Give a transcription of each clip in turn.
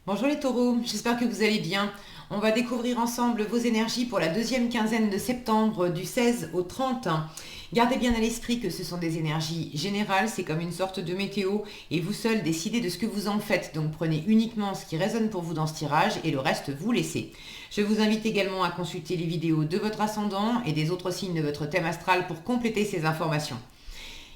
Bonjour les taureaux, j'espère que vous allez bien. On va découvrir ensemble vos énergies pour la deuxième quinzaine de septembre du 16 au 30. Gardez bien à l'esprit que ce sont des énergies générales, c'est comme une sorte de météo et vous seul décidez de ce que vous en faites. Donc prenez uniquement ce qui résonne pour vous dans ce tirage et le reste vous laissez. Je vous invite également à consulter les vidéos de votre ascendant et des autres signes de votre thème astral pour compléter ces informations.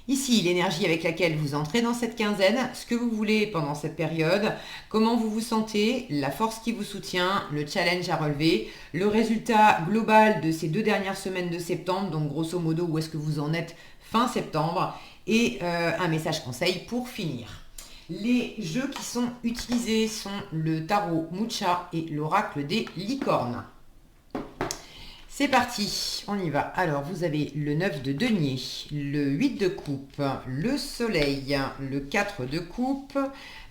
Ici, l'énergie avec laquelle vous entrez dans cette quinzaine, ce que vous voulez pendant cette période, comment vous vous sentez, la force qui vous soutient, le challenge à relever, le résultat global de ces 2 dernières semaines de septembre, donc grosso modo où est-ce que vous en êtes fin septembre, et un message conseil pour finir. Les jeux qui sont utilisés sont le tarot Mucha et l'oracle des licornes. C'est parti, on y va. Alors, vous avez le 9 de denier, le 8 de coupe, le soleil, le 4 de coupe,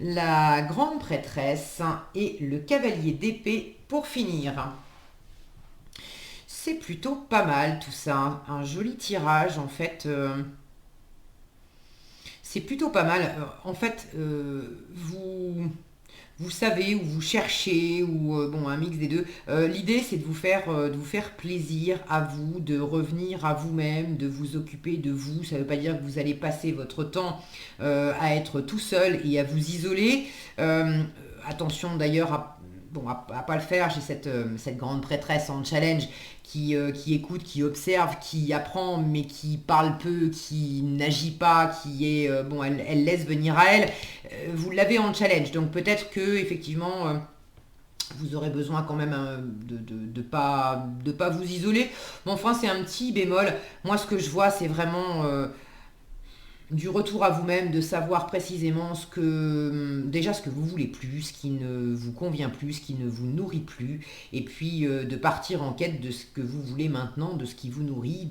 la grande prêtresse et le cavalier d'épée pour finir. C'est plutôt pas mal tout ça, un joli tirage en fait. C'est plutôt pas mal. En fait, vous savez, ou vous cherchez, ou bon, un mix des deux. L'idée, c'est de vous faire plaisir à vous, de revenir à vous-même, de vous occuper de vous. Ça ne veut pas dire que vous allez passer votre temps à être tout seul et à vous isoler. Attention d'ailleurs à bon, à pas le faire. J'ai cette grande prêtresse en challenge qui écoute, qui observe, qui apprend, mais qui parle peu, qui n'agit pas, qui est bon, elle laisse venir à elle. Vous l'avez en challenge, donc peut-être que effectivement vous aurez besoin quand même de pas vous isoler. Mais enfin, c'est un petit bémol. Moi, ce que je vois, c'est vraiment du retour à vous-même, de savoir précisément déjà ce que vous voulez plus, ce qui ne vous convient plus, ce qui ne vous nourrit plus, et puis de partir en quête de ce que vous voulez maintenant, de ce qui vous nourrit,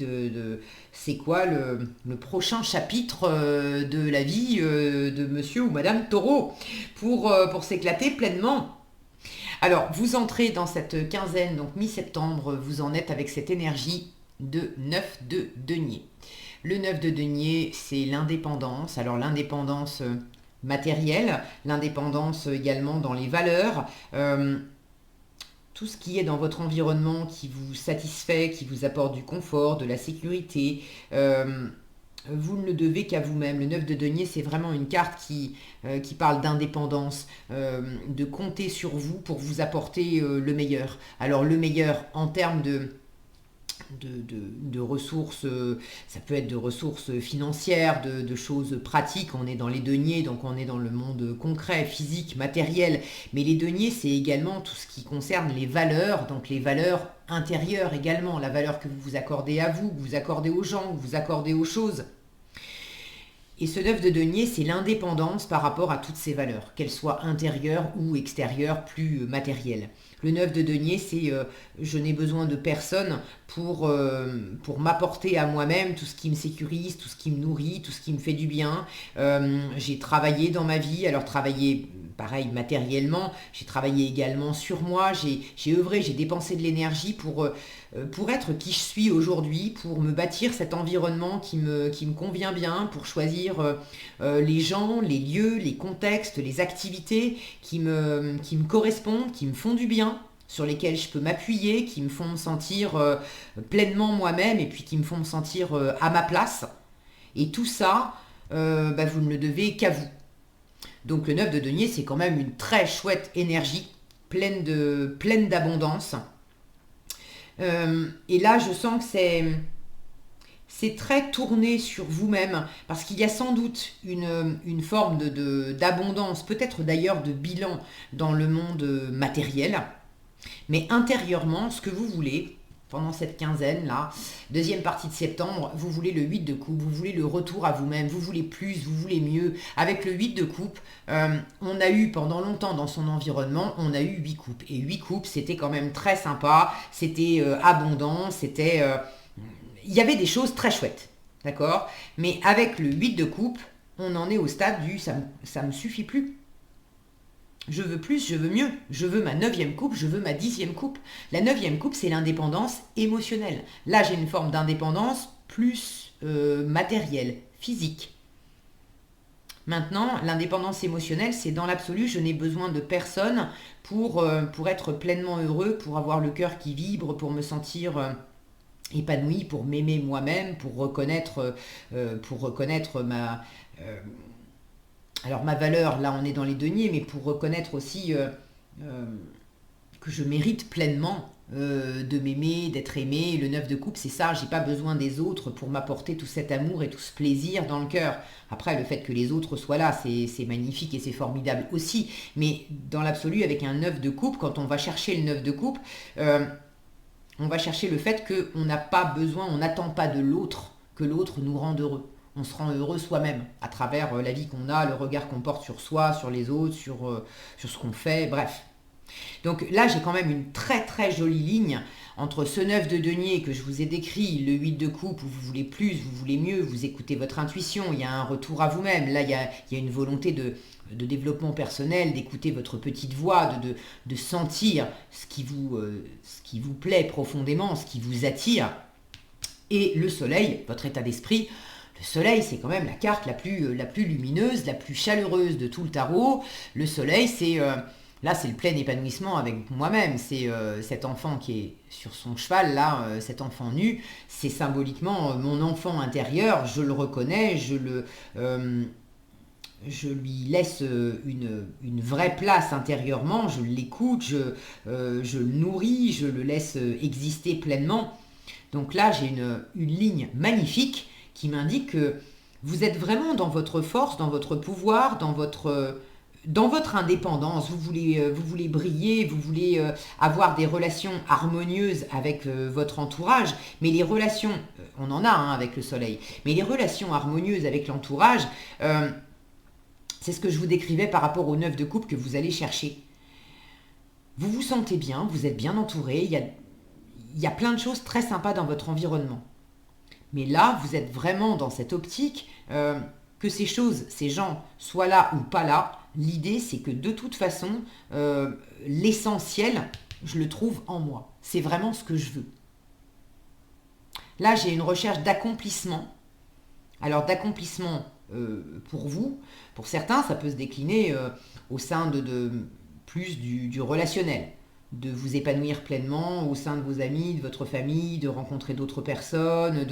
c'est quoi le prochain chapitre de la vie de monsieur ou madame Taureau pour s'éclater pleinement. Alors, vous entrez dans cette quinzaine, donc mi-septembre, vous en êtes avec cette énergie de 9 de denier. Le 9 de denier, c'est l'indépendance. Alors l'indépendance matérielle, l'indépendance également dans les valeurs, tout ce qui est dans votre environnement qui vous satisfait, qui vous apporte du confort, de la sécurité. Vous ne le devez qu'à vous-même. Le 9 de denier, c'est vraiment une carte qui parle d'indépendance, de compter sur vous pour vous apporter le meilleur. Alors le meilleur en termes de ressources, ça peut être de ressources financières, de choses pratiques. On est dans les deniers, donc on est dans le monde concret, physique, matériel. Mais les deniers, c'est également tout ce qui concerne les valeurs, donc les valeurs intérieures également, la valeur que vous vous accordez à vous, que vous accordez aux gens, que vous accordez aux choses. Et ce 9 de denier, c'est l'indépendance par rapport à toutes ces valeurs, qu'elles soient intérieures ou extérieures, plus matérielles. Le 9 de denier, c'est je n'ai besoin de personne pour m'apporter à moi-même tout ce qui me sécurise, tout ce qui me nourrit, tout ce qui me fait du bien. J'ai travaillé dans ma vie, alors travaillé pareil matériellement, j'ai travaillé également sur moi, j'ai œuvré, j'ai dépensé de l'énergie pour être qui je suis aujourd'hui, pour me bâtir cet environnement qui me convient bien, pour choisir les gens, les lieux, les contextes, les activités qui me correspondent, qui me font du bien, sur lesquels je peux m'appuyer, qui me font me sentir pleinement moi-même et puis qui me font me sentir à ma place. Et tout ça, vous ne le devez qu'à vous. Donc le 9 de denier, c'est quand même une très chouette énergie, pleine d'abondance. Et là, je sens que c'est très tourné sur vous-même, parce qu'il y a sans doute une forme d'abondance, peut-être d'ailleurs de bilan dans le monde matériel, mais intérieurement, ce que vous voulez, pendant cette quinzaine-là, deuxième partie de septembre, vous voulez le 8 de coupe, vous voulez le retour à vous-même, vous voulez plus, vous voulez mieux. Avec le 8 de coupe, on a eu pendant longtemps dans son environnement, on a eu 8 coupes. Et 8 coupes, c'était quand même très sympa, c'était abondant, il y avait des choses très chouettes, d'accord. Mais avec le 8 de coupe, on en est au stade du ça me suffit plus. Je veux plus, je veux mieux. Je veux ma neuvième coupe, je veux ma 10e coupe. La neuvième coupe, c'est l'indépendance émotionnelle. Là, j'ai une forme d'indépendance plus matérielle, physique. Maintenant, l'indépendance émotionnelle, c'est dans l'absolu, je n'ai besoin de personne pour être pleinement heureux, pour avoir le cœur qui vibre, pour me sentir épanoui, pour m'aimer moi-même, pour reconnaître euh, alors ma valeur, là on est dans les deniers, mais pour reconnaître aussi euh, que je mérite pleinement de m'aimer, d'être aimé. Le 9 de coupe, c'est ça, j'ai pas besoin des autres pour m'apporter tout cet amour et tout ce plaisir dans le cœur. Après, le fait que les autres soient là, c'est magnifique et c'est formidable aussi. Mais dans l'absolu, avec un 9 de coupe, quand on va chercher le 9 de coupe, on va chercher le fait qu'on n'a pas besoin, on n'attend pas de l'autre que l'autre nous rende heureux. On se rend heureux soi-même à travers la vie qu'on a, le regard qu'on porte sur soi, sur les autres, sur ce qu'on fait, bref. Donc là, j'ai quand même une très très jolie ligne entre ce 9 de denier que je vous ai décrit, le 8 de coupe où vous voulez plus, vous voulez mieux, vous écoutez votre intuition, il y a un retour à vous-même. Là, il y a une volonté de développement personnel, d'écouter votre petite voix, de sentir ce qui vous plaît profondément, ce qui vous attire. Et le soleil, votre état d'esprit, le soleil, c'est quand même la carte la plus lumineuse, la plus chaleureuse de tout le tarot. Le soleil, là, c'est le plein épanouissement avec moi-même. C'est cet enfant qui est sur son cheval, là, cet enfant nu. C'est symboliquement mon enfant intérieur. Je le reconnais, je lui laisse une vraie place intérieurement. Je l'écoute, je le nourris, je le laisse exister pleinement. Donc là, j'ai une ligne magnifique qui m'indique que vous êtes vraiment dans votre force, dans votre pouvoir, dans votre indépendance. Vous voulez briller, vous voulez avoir des relations harmonieuses avec votre entourage, mais les relations, on en a avec le soleil, mais les relations harmonieuses avec l'entourage, c'est ce que je vous décrivais par rapport au 9 de coupe que vous allez chercher. Vous vous sentez bien, vous êtes bien entouré, il y a plein de choses très sympas dans votre environnement. Mais là, vous êtes vraiment dans cette optique que ces choses, ces gens soient là ou pas là. L'idée, c'est que de toute façon, l'essentiel, je le trouve en moi. C'est vraiment ce que je veux. Là, j'ai une recherche d'accomplissement. Alors, d'accomplissement pour vous, pour certains, ça peut se décliner au sein plus du relationnel. De vous épanouir pleinement au sein de vos amis, de votre famille, de rencontrer d'autres personnes,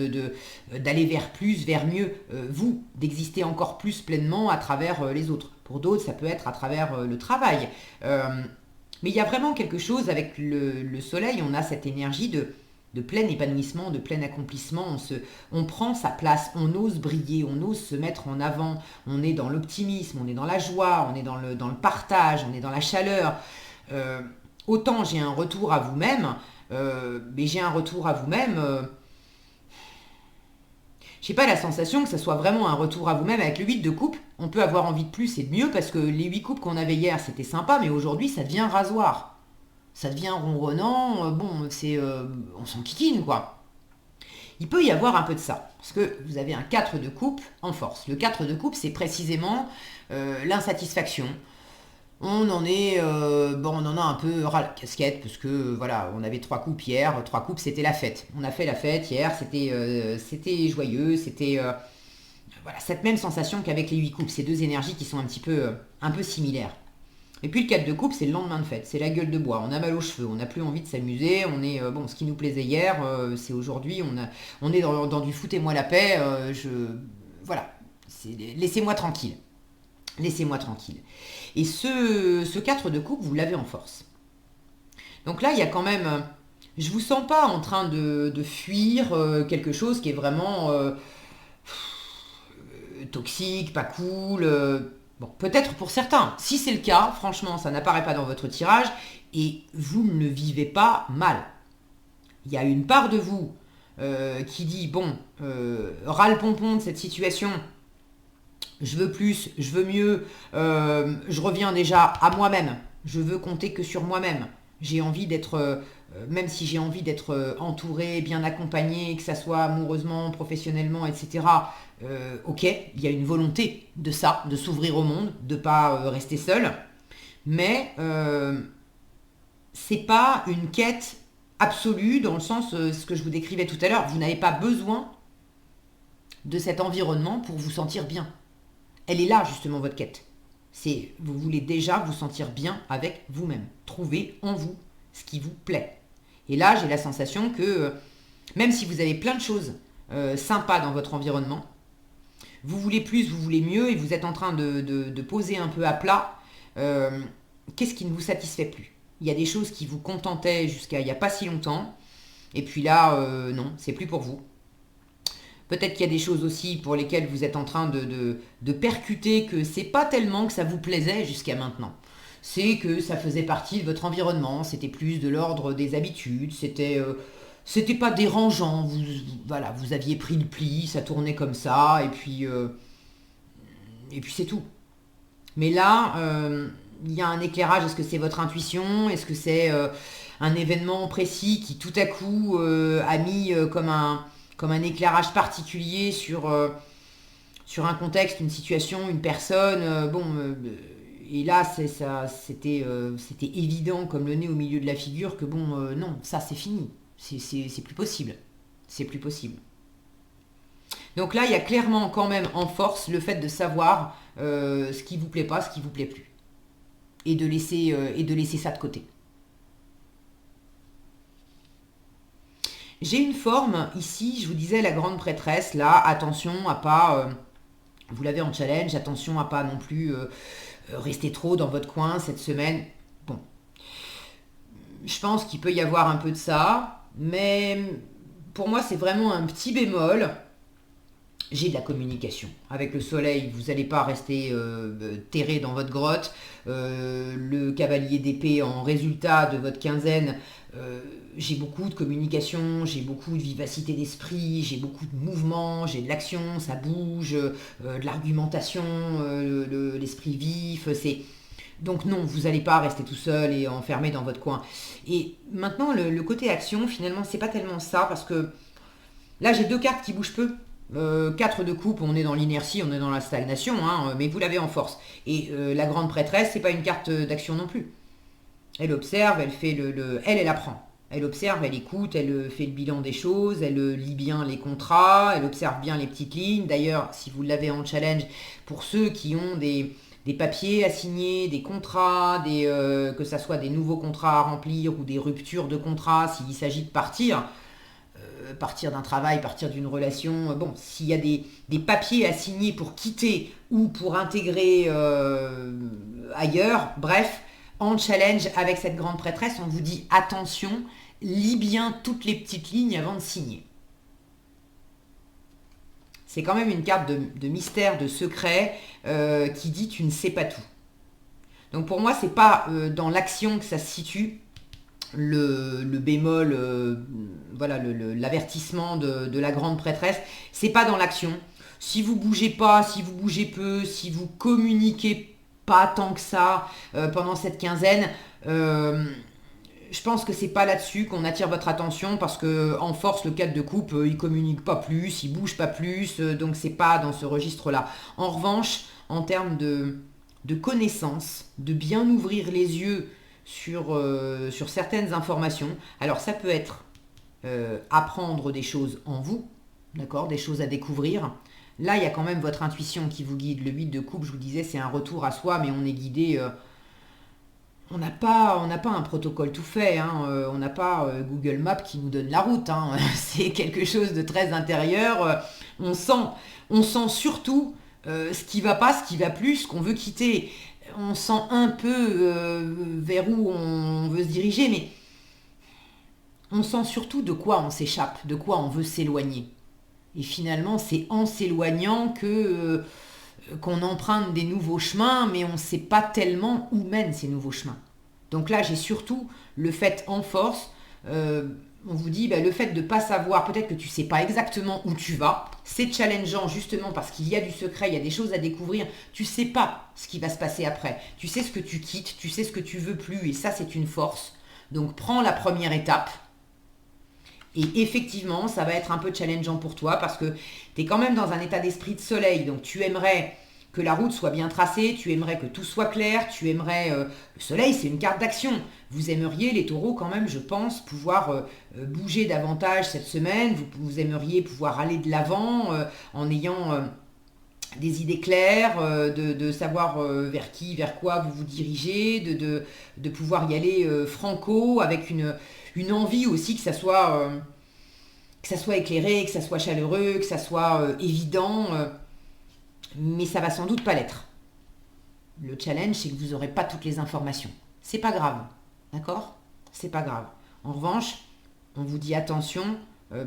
d'aller vers plus, vers mieux, vous, d'exister encore plus pleinement à travers les autres. Pour d'autres, ça peut être à travers le travail. Mais il y a vraiment quelque chose avec le soleil, on a cette énergie de plein épanouissement, de plein accomplissement, on prend sa place, on ose briller, on ose se mettre en avant, on est dans l'optimisme, on est dans la joie, on est dans le partage, on est dans la chaleur. Autant j'ai un retour à vous-même, mais j'ai un retour à vous-même, j'ai pas la sensation que ça soit vraiment un retour à vous-même. Avec le 8 de coupe, on peut avoir envie de plus et de mieux, parce que les 8 coupes qu'on avait hier, c'était sympa, mais aujourd'hui, ça devient rasoir. Ça devient ronronnant, on s'en kikine, quoi. Il peut y avoir un peu de ça, parce que vous avez un 4 de coupe en force. Le 4 de coupe, c'est précisément l'insatisfaction. On en a un peu ras la casquette, parce que voilà, on avait 3 coupes hier. 3 coupes, c'était la fête. On a fait la fête hier, c'était joyeux, c'était voilà, cette même sensation qu'avec les 8 coupes. Ces deux énergies qui sont un peu similaires. Et puis le 4 de coupe, c'est le lendemain de fête, c'est la gueule de bois. On a mal aux cheveux, on n'a plus envie de s'amuser. Ce qui nous plaisait hier, c'est aujourd'hui. On est dans du foutez-moi la paix. Voilà, laissez-moi tranquille. Laissez-moi tranquille. Et ce 4 de coupe, vous l'avez en force. Donc là, il y a quand même... Je vous sens pas en train de fuir quelque chose qui est vraiment toxique, pas cool. Bon, peut-être pour certains. Si c'est le cas, franchement, ça n'apparaît pas dans votre tirage et vous ne le vivez pas mal. Il y a une part de vous qui dit, ras le pompon de cette situation... Je veux plus, je veux mieux, je reviens déjà à moi-même. Je veux compter que sur moi-même. J'ai envie d'être, même si j'ai envie d'être entouré, bien accompagné, que ça soit amoureusement, professionnellement, etc. Ok, il y a une volonté de ça, de s'ouvrir au monde, de ne pas rester seul. Mais c'est pas une quête absolue dans le sens, ce que je vous décrivais tout à l'heure. Vous n'avez pas besoin de cet environnement pour vous sentir bien. Elle est là justement votre quête. Vous voulez déjà vous sentir bien avec vous-même. Trouver en vous ce qui vous plaît. Et là, j'ai la sensation que même si vous avez plein de choses sympas dans votre environnement, vous voulez plus, vous voulez mieux et vous êtes en train de poser un peu à plat qu'est-ce qui ne vous satisfait plus. Il y a des choses qui vous contentaient jusqu'à il n'y a pas si longtemps et puis là, non, c'est plus pour vous. Peut-être qu'il y a des choses aussi pour lesquelles vous êtes en train de percuter que c'est pas tellement que ça vous plaisait jusqu'à maintenant. C'est que ça faisait partie de votre environnement, c'était plus de l'ordre des habitudes, c'était pas dérangeant, voilà, vous aviez pris le pli, ça tournait comme ça, et puis c'est tout. Mais là, il y a un éclairage, est-ce que c'est votre intuition? Est-ce que c'est un événement précis qui tout à coup a mis comme un éclairage particulier sur un contexte, une situation, une personne. Et là, c'était évident comme le nez au milieu de la figure que non, ça c'est fini. C'est plus possible. C'est plus possible. Donc là, il y a clairement quand même en force le fait de savoir ce qui vous plaît pas, ce qui vous plaît plus. Et de laisser ça de côté. J'ai une forme ici, je vous disais la grande prêtresse, là, attention à pas, vous l'avez en challenge, attention à pas non plus rester trop dans votre coin cette semaine. Bon, je pense qu'il peut y avoir un peu de ça, mais pour moi c'est vraiment un petit bémol. J'ai de la communication. Avec le soleil, vous n'allez pas rester terré dans votre grotte. Le cavalier d'épée en résultat de votre quinzaine, j'ai beaucoup de communication, j'ai beaucoup de vivacité d'esprit, j'ai beaucoup de mouvement, j'ai de l'action, ça bouge, de l'argumentation, l'esprit vif. Donc non, vous n'allez pas rester tout seul et enfermé dans votre coin. Et maintenant, le côté action, finalement, c'est pas tellement ça, parce que là, j'ai deux cartes qui bougent peu. 4 de coupe, on est dans l'inertie, on est dans la stagnation, hein, mais vous l'avez en force. Et la grande prêtresse, c'est pas une carte d'action non plus. Elle observe, elle fait elle apprend. Elle observe, elle écoute, elle fait le bilan des choses, elle lit bien les contrats, elle observe bien les petites lignes. D'ailleurs, si vous l'avez en challenge, pour ceux qui ont des papiers à signer, des contrats, que ça soit des nouveaux contrats à remplir ou des ruptures de contrats, s'il s'agit de partir d'un travail, partir d'une relation, s'il y a des papiers à signer pour quitter ou pour intégrer ailleurs, bref, en challenge avec cette grande prêtresse, on vous dit attention, lis bien toutes les petites lignes avant de signer. C'est quand même une carte de mystère, de secret, qui dit tu ne sais pas tout. Donc pour moi, c'est pas dans l'action que ça se situe, le bémol, voilà, l'avertissement de la grande prêtresse, c'est pas dans l'action. Si vous bougez pas, si vous bougez peu, si vous communiquez pas tant que ça pendant cette quinzaine, je pense que c'est pas là-dessus qu'on attire votre attention, parce que en force, le 4 de coupe, il communique pas plus, il bouge pas plus, donc c'est pas dans ce registre-là. En revanche, en termes de connaissances, de bien ouvrir les yeux sur certaines informations. Alors ça peut être apprendre des choses en vous, d'accord, des choses à découvrir. Là, il y a quand même votre intuition qui vous guide. Le 8 de coupe, je vous disais, c'est un retour à soi, mais on est guidé. On n'a pas un protocole tout fait, hein. On n'a pas Google Maps qui nous donne la route, hein. C'est quelque chose de très intérieur. On sent surtout ce qui va pas, ce qui va plus, ce qu'on veut quitter. On sent un peu vers où on veut se diriger, mais on sent surtout de quoi on s'échappe, de quoi on veut s'éloigner. Et finalement, c'est en s'éloignant qu'on emprunte des nouveaux chemins, mais on ne sait pas tellement où mènent ces nouveaux chemins. Donc là, j'ai surtout le fait en force, on vous dit, le fait de ne pas savoir, peut-être que tu ne sais pas exactement où tu vas, c'est challengeant justement parce qu'il y a du secret, il y a des choses à découvrir, tu ne sais pas ce qui va se passer après, tu sais ce que tu quittes, tu sais ce que tu veux plus, et ça c'est une force. Donc prends la première étape, et effectivement, ça va être un peu challengeant pour toi parce que tu es quand même dans un état d'esprit de soleil, donc tu aimerais que la route soit bien tracée, tu aimerais que tout soit clair, tu aimerais... le soleil, c'est une carte d'action. Vous aimeriez, les taureaux, quand même, je pense, pouvoir bouger davantage cette semaine. Vous aimeriez pouvoir aller de l'avant en ayant des idées claires, de savoir vers qui, vers quoi vous vous dirigez, de pouvoir y aller franco, avec une envie aussi que ça soit éclairé, que ça soit chaleureux, que ça soit évident, mais ça va sans doute pas l'être. Le challenge, c'est que vous n'aurez pas toutes les informations. C'est pas grave, d'accord? C'est pas grave. En revanche, on vous dit attention,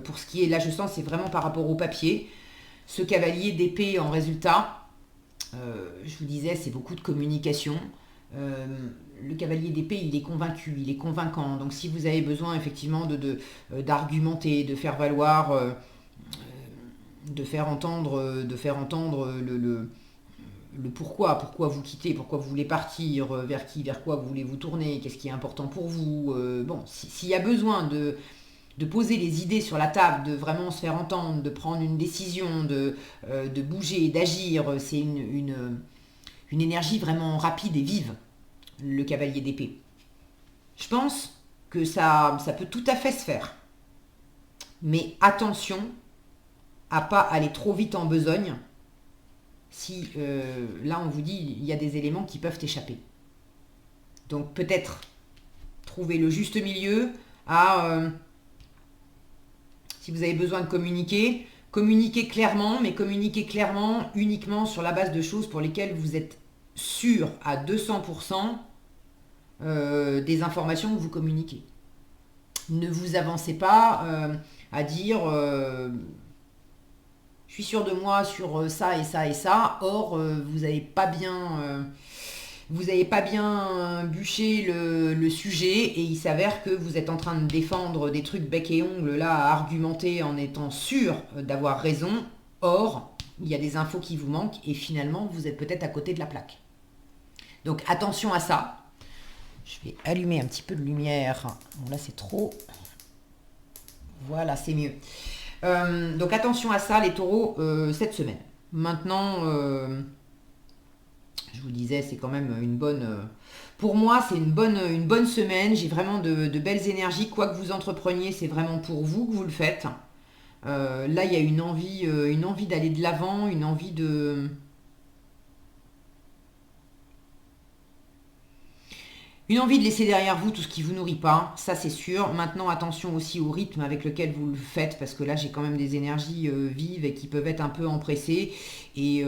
pour ce qui est, là je sens, c'est vraiment par rapport au papier. Ce cavalier d'épée en résultat, je vous disais, c'est beaucoup de communication. Le cavalier d'épée, il est convaincu, il est convaincant. Donc si vous avez besoin effectivement d'argumenter, de faire valoir, de faire entendre le pourquoi vous quittez, pourquoi vous voulez partir, vers qui, vers quoi vous voulez vous tourner, qu'est-ce qui est important pour vous. Bon, s'il y a besoin de poser les idées sur la table, de vraiment se faire entendre, de prendre une décision, de bouger, d'agir, c'est une énergie vraiment rapide et vive, le cavalier d'épée. Je pense que ça peut tout à fait se faire. Mais attention à pas aller trop vite en besogne si là on vous dit il y a des éléments qui peuvent échapper. Donc peut-être trouver le juste milieu si vous avez besoin de communiquer, communiquez clairement, mais communiquez clairement uniquement sur la base de choses pour lesquelles vous êtes sûr à 200% des informations que vous communiquez. Ne vous avancez pas à dire je suis sûr de moi sur ça et ça et ça, or vous n'avez pas bien bûché le sujet et il s'avère que vous êtes en train de défendre des trucs bec et ongles là à argumenter en étant sûr d'avoir raison, or il y a des infos qui vous manquent et finalement vous êtes peut-être à côté de la plaque. Donc attention à ça. Je vais allumer un petit peu de lumière. Bon là c'est trop. Voilà, c'est mieux. Donc attention à ça les taureaux cette semaine. Maintenant, je vous disais, c'est quand même une bonne... pour moi, c'est une bonne semaine. J'ai vraiment de belles énergies. Quoi que vous entrepreniez, c'est vraiment pour vous que vous le faites. Là, il y a une envie d'aller de l'avant, une envie de... Une envie de laisser derrière vous tout ce qui ne vous nourrit pas, ça c'est sûr. Maintenant, attention aussi au rythme avec lequel vous le faites, parce que là, j'ai quand même des énergies vives et qui peuvent être un peu empressées. Et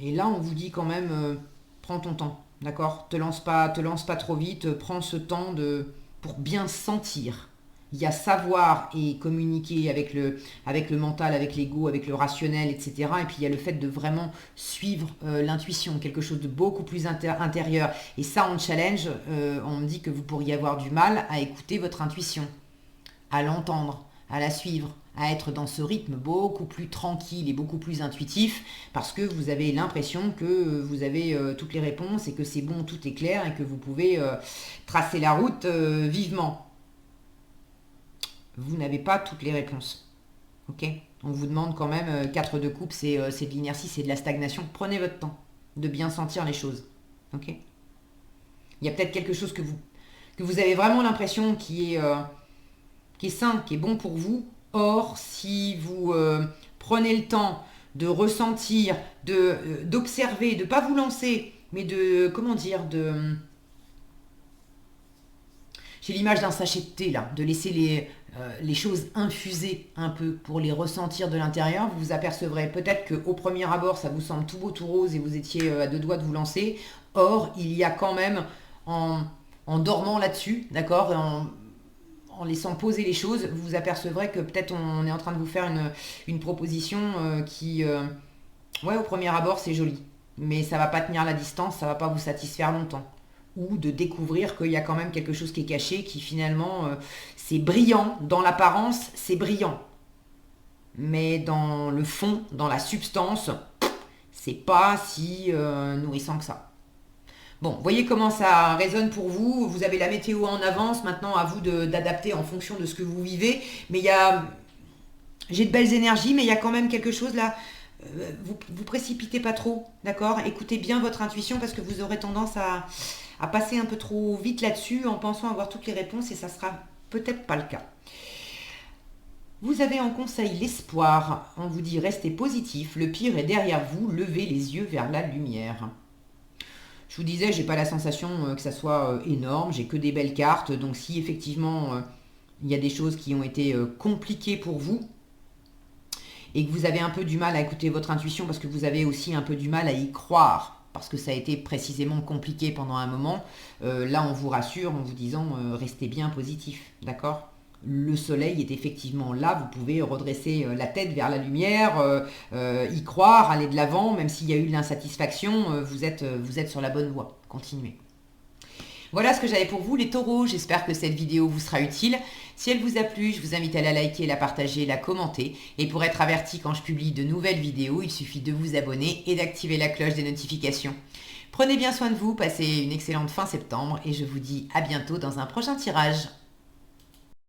là, on vous dit quand même, prends ton temps, d'accord? Te lance pas trop vite, prends ce temps pour bien sentir. Il y a savoir et communiquer avec le mental, avec l'ego, avec le rationnel, etc. Et puis il y a le fait de vraiment suivre l'intuition, quelque chose de beaucoup plus intérieur. Et ça, en challenge, on me dit que vous pourriez avoir du mal à écouter votre intuition, à l'entendre, à la suivre, à être dans ce rythme beaucoup plus tranquille et beaucoup plus intuitif, parce que vous avez l'impression que vous avez toutes les réponses et que c'est bon, tout est clair et que vous pouvez tracer la route vivement. Vous n'avez pas toutes les réponses. Ok? On vous demande quand même 4 de coupe, c'est de l'inertie, c'est de la stagnation. Prenez votre temps de bien sentir les choses. Ok? Il y a peut-être quelque chose que vous avez vraiment l'impression qui est sain, qui est bon pour vous. Or, si vous prenez le temps de ressentir, d'observer, de ne pas vous lancer, mais j'ai l'image d'un sachet de thé là, de laisser les choses infuser un peu pour les ressentir de l'intérieur. Vous vous apercevrez peut-être qu'au premier abord, ça vous semble tout beau, tout rose et vous étiez à 2 doigts de vous lancer. Or, il y a quand même, en dormant là-dessus, d'accord, en laissant poser les choses, vous vous apercevrez que peut-être on est en train de vous faire une proposition qui, ouais, au premier abord, c'est joli. Mais ça va pas tenir la distance, ça va pas vous satisfaire longtemps. Ou de découvrir qu'il y a quand même quelque chose qui est caché, qui finalement, c'est brillant. Dans l'apparence, c'est brillant. Mais dans le fond, dans la substance, c'est pas si nourrissant que ça. Bon, voyez comment ça résonne pour vous. Vous avez la météo en avance. Maintenant, à vous d'adapter en fonction de ce que vous vivez. Mais j'ai de belles énergies, mais il y a quand même quelque chose là. Vous précipitez pas trop, d'accord? Écoutez bien votre intuition parce que vous aurez tendance à passer un peu trop vite là-dessus en pensant avoir toutes les réponses et ça sera peut-être pas le cas. Vous avez en conseil l'espoir. On vous dit restez positif, le pire est derrière vous, levez les yeux vers la lumière. Je vous disais, j'ai pas la sensation que ça soit énorme, j'ai que des belles cartes, donc si effectivement il y a des choses qui ont été compliquées pour vous et que vous avez un peu du mal à écouter votre intuition parce que vous avez aussi un peu du mal à y croire, parce que ça a été précisément compliqué pendant un moment, là on vous rassure en vous disant restez bien positif, d'accord ? Le soleil est effectivement là, vous pouvez redresser la tête vers la lumière, y croire, aller de l'avant, même s'il y a eu de l'insatisfaction, vous êtes sur la bonne voie, continuez. Voilà ce que j'avais pour vous les taureaux, j'espère que cette vidéo vous sera utile. Si elle vous a plu, je vous invite à la liker, la partager, la commenter. Et pour être averti quand je publie de nouvelles vidéos, il suffit de vous abonner et d'activer la cloche des notifications. Prenez bien soin de vous, passez une excellente fin septembre et je vous dis à bientôt dans un prochain tirage.